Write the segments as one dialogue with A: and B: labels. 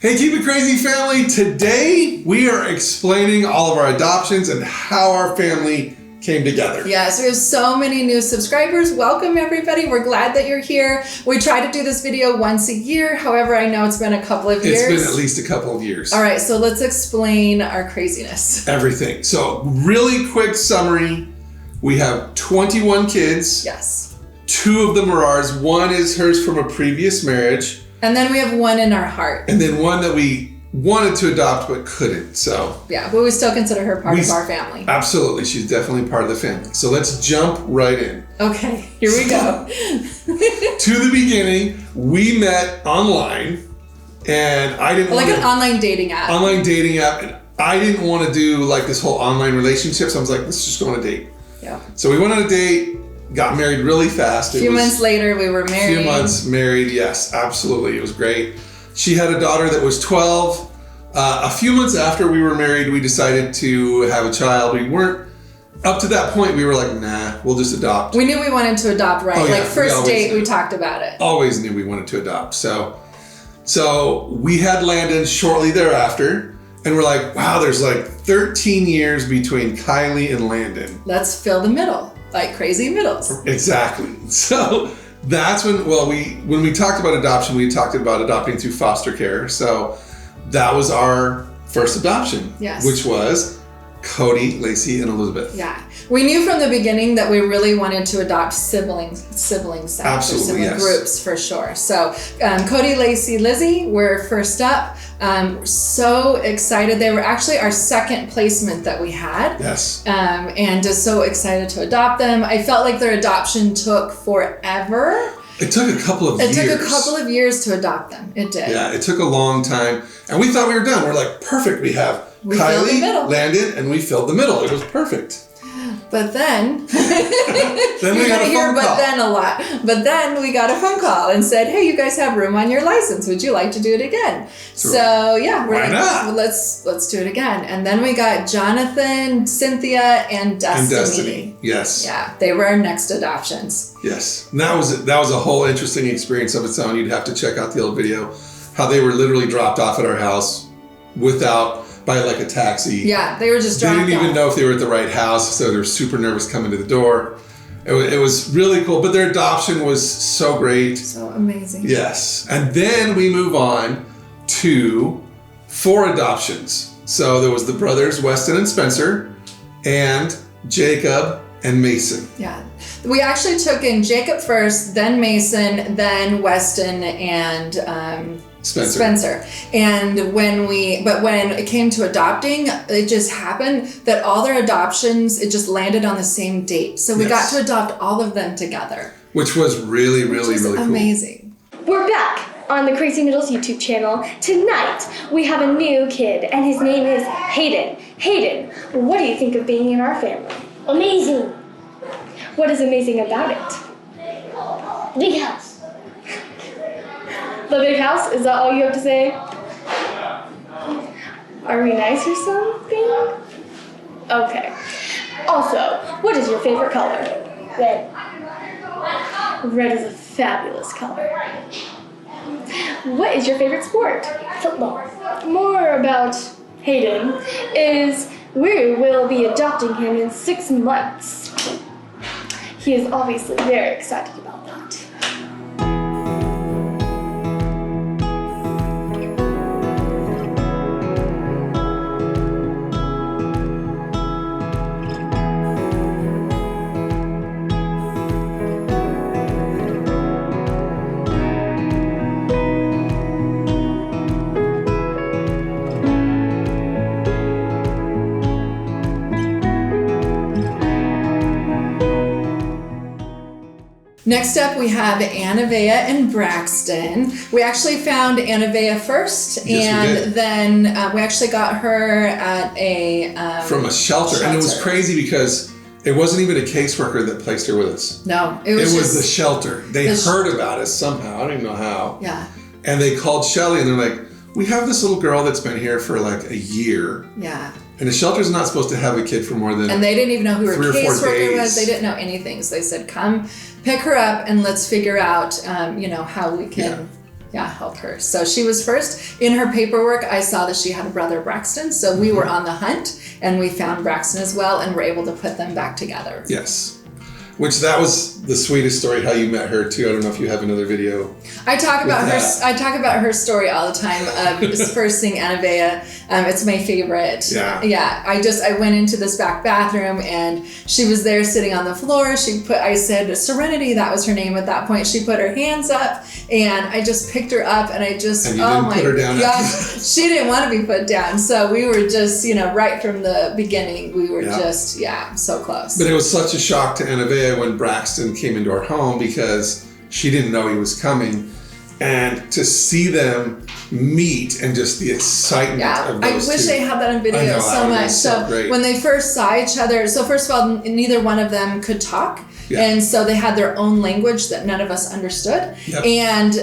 A: Hey, Keep It Crazy family. Today we are explaining all of our adoptions and how our family came together.
B: Yes, we have so many new subscribers. Welcome everybody. We're glad that you're here. We try to do this video once a year. However, I know it's been a couple of years.
A: It's been at least a couple of years.
B: All right, so let's explain our craziness.
A: Everything. So really quick summary. We have 21 kids.
B: Yes.
A: 2 of them are ours. 1 is hers from a previous marriage.
B: And then we have 1 in our heart.
A: And then 1 that we wanted to adopt but couldn't. So
B: yeah, but we still consider her part of our family.
A: Absolutely. She's definitely part of the family. So let's jump right in.
B: Okay, here we go.
A: To the beginning, we met online and I didn't
B: like an online dating app.
A: Online dating app. And I didn't want to do like this whole online relationship. So I was like, let's just go on a date.
B: Yeah.
A: So we went on a date. Got married really fast.
B: A few months later, we were married.
A: A few months married, yes, absolutely. It was great. She had a daughter that was 12. A few months after we were married, we decided to have a child. We weren't, up to that point, we were like, nah, we'll just adopt.
B: We knew we wanted to adopt, right?
A: Oh, yeah,
B: like first date, we talked about it.
A: Always knew we wanted to adopt. So we had Landon shortly thereafter. And we're like, wow, there's like 13 years between Kylie and Landon.
B: Let's fill the middle. Like crazy middles.
A: Exactly. So that's when we talked about adoption, we talked about adopting through foster care. So that was our first adoption.
B: Yes.
A: Which was Cody, Lacey, and Elizabeth.
B: Yeah. We knew from the beginning that we really wanted to adopt sibling sets or sibling groups for sure. So Cody, Lacey, Lizzie were first up. So excited. They were actually our second placement that we had.
A: Yes.
B: And just so excited to adopt them. I felt like their adoption took forever.
A: It took a couple of years.
B: It took a couple of years to adopt them. It did.
A: Yeah, it took a long time. And we thought we were done. We're like, perfect. We have Kylie, Landon, and we filled the middle. It was perfect.
B: But then,
A: then we got a phone call.
B: But then a lot. But then we got a phone call and said, "Hey, you guys have room on your license. Would you like to do it again?" So yeah, we're like, well, let's do it again. And then we got Jonathan, Cynthia, and Destiny.
A: Yes.
B: Yeah, they were our next adoptions.
A: Yes, and that was a whole interesting experience of its own. You'd have to check out the old video, how they were literally dropped off at our house by like a taxi.
B: Yeah, they were just dropped off.
A: They didn't even know if they were at the right house, so they were super nervous coming to the door. It was really cool, but their adoption was so great.
B: So amazing.
A: Yes, and then we move on to 4 adoptions. So there was the brothers, Weston and Spencer, and Jacob and Mason.
B: Yeah. We actually took in Jacob first, then Mason, then Weston, and Spencer. And when it came to adopting, it just happened that all their adoptions, it just landed on the same date. So we got to adopt all of them together.
A: Which was really cool.
B: Amazing.
C: We're back on the Crazy Noodles YouTube channel. Tonight, we have a new kid, and his name is Hayden. Hayden, what do you think of being in our family?
D: Amazing.
C: What is amazing about it?
D: Big house.
C: The big house? Is that all you have to say? Are we nice or something? Okay. Also, what is your favorite color?
D: Red.
C: Red is a fabulous color. What is your favorite sport?
D: Football.
C: More about Hayden is we will be adopting him in 6 months. He is obviously very excited about that.
B: Next up, we have Annavea and Braxton. We actually found Annavea first, and then we actually got her at
A: from a shelter. And it was crazy because it wasn't even a caseworker that placed her with us.
B: No,
A: it was the shelter. They heard about us somehow. I don't even know how.
B: Yeah.
A: And they called Shelly, and they're like, "We have this little girl that's been here for like a year."
B: Yeah.
A: And the shelter's not supposed to have a kid for more than
B: And they didn't even know who her
A: 3 or 4
B: caseworker was.
A: days.
B: They didn't know anything. So they said, come pick her up and let's figure out, how we can help her. So she was first. In her paperwork, I saw that she had a brother, Braxton. So we were on the hunt, and we found Braxton as well, and were able to put them back together.
A: Yes. Which that was the sweetest story, how you met her too. I don't know if you have another video.
B: I talk about her story all the time of first seeing Annabea. It's my favorite. Yeah. I went into this back bathroom and she was there sitting on the floor. I said Serenity, that was her name at that point. She put her hands up and I just picked her up and
A: put her down
B: she didn't want to be put down. So we were just, right from the beginning, we were just so close.
A: But it was such a shock to Annabea when Braxton came into our home because she didn't know he was coming, and to see them meet and just the excitement of those
B: I wish
A: two.
B: I had that on video so much. So
A: great.
B: When they first saw each other, so first of all, neither one of them could talk. And so they had their own language that none of us understood.
A: Yep.
B: And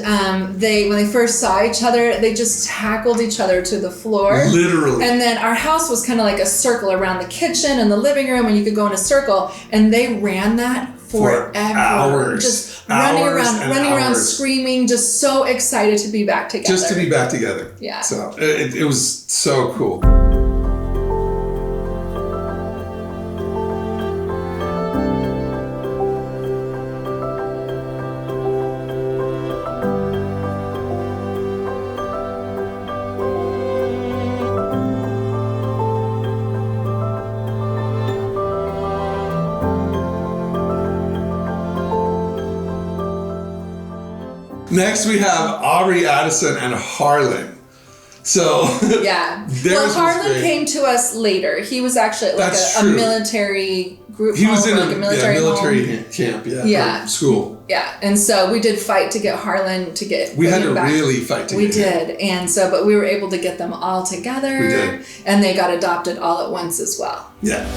B: when they first saw each other, they just tackled each other to the floor.
A: Literally.
B: And then our house was kind of like a circle around the kitchen and the living room, and you could go in a circle. And they ran that forever.
A: Hours.
B: Just running around, screaming, just so excited to be back together.
A: Just to be back together.
B: Yeah.
A: So it was so cool. Next, we have Aubrey Addison and Harlan. So
B: Harlan came to us later. He was actually like a military group.
A: He was in
B: a
A: military camp. Or school.
B: Yeah, and so we did fight to get Harlan to get.
A: We had to really fight to get him.
B: We did, and so but we were able to get them all together.
A: We did,
B: and they got adopted all at once as well.
A: Yeah.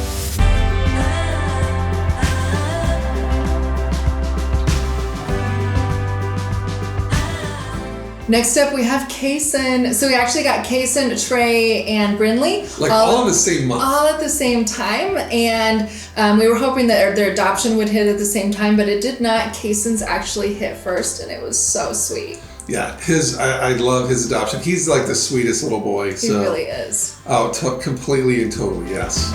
B: Next up, we have Cason. So we actually got Cason, Trey, and Brinley.
A: All in the same month.
B: All at the same time. And we were hoping that their adoption would hit at the same time, but it did not. Cason's actually hit first, and it was so sweet.
A: Yeah, I love his adoption. He's like the sweetest little boy.
B: He really is.
A: Oh, completely and totally, yes.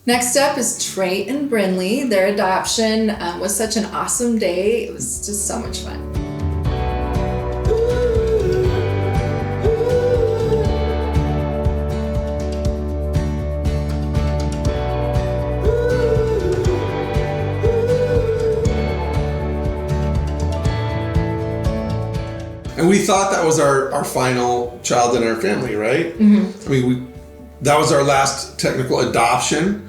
B: Next up is Trey and Brinley. Their adoption was such an awesome day. It was just so much fun.
A: And we thought that was our final child in our family, right? Mm-hmm. I mean, that was our last technical adoption.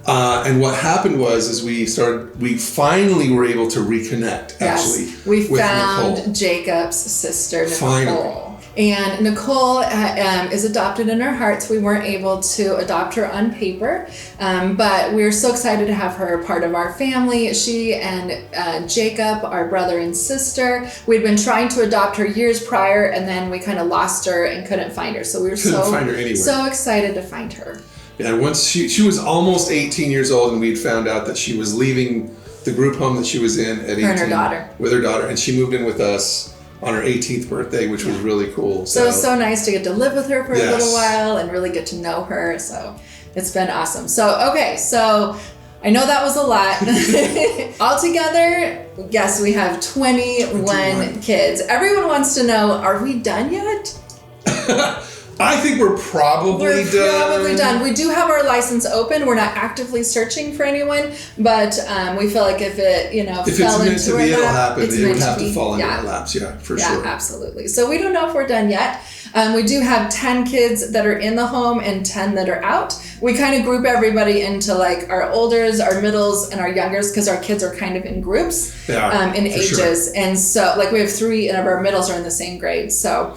A: And what happened was we finally were able to reconnect, actually.
B: Yes, we found
A: Nicole.
B: Jacob's sister, Nicole.
A: Finally.
B: And Nicole is adopted in our hearts. We weren't able to adopt her on paper, but we're so excited to have her part of our family. She and Jacob, our brother and sister, we'd been trying to adopt her years prior, and then we kind of lost her and couldn't find her. So we were so excited to find her.
A: Yeah, once she was almost 18 years old, and we'd found out that she was leaving the group home that she was in at 18
B: and her daughter.
A: With her daughter, and she moved in with us on her 18th birthday, which was really cool.
B: So it was so nice to get to live with her for a little while and really get to know her. So it's been awesome. So I know that was a lot. Altogether, yes, we have 21 kids. Everyone wants to know, are we done yet?
A: I think we're probably done.
B: We do have our license open. We're not actively searching for anyone, but we feel like if it,
A: if
B: fell
A: it's meant
B: into
A: to be, it'll
B: lap,
A: happen. It would have to fall into
B: yeah.
A: our laps, for sure.
B: Yeah, absolutely. So we don't know if we're done yet. We do have 10 kids that are in the home and 10 that are out. we kind of group everybody into like our olders, our middles, and our youngers because our kids are kind of in groups in ages. Sure. And so like we have 3 of our middles are in the same grade. So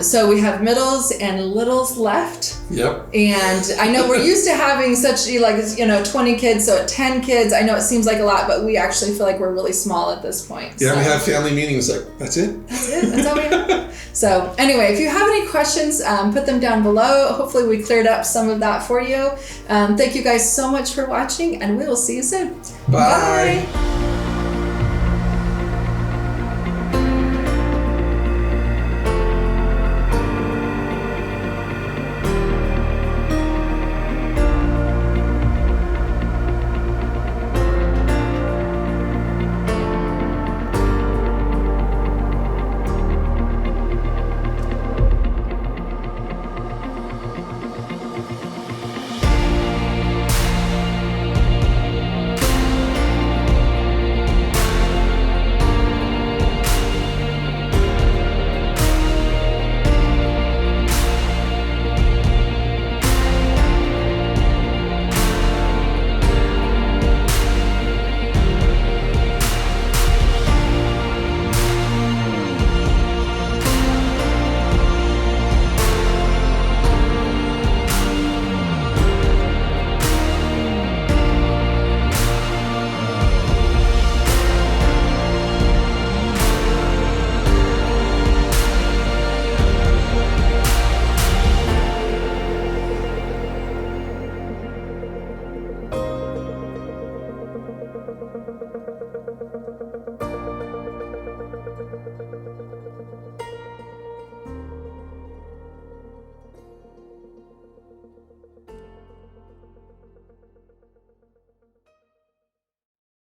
B: so we have middles and littles left.
A: Yep.
B: And I know we're used to having such 20 kids, so at 10 kids, I know it seems like a lot, but we actually feel like we're really small at this point.
A: Yeah, so. We have family meetings like, that's it?
B: That's it. That's all we have. So anyway, if you have any questions, put them down below. Hopefully we cleared up some of that for you. Thank you guys so much for watching, and we will see you soon.
A: Bye. Bye.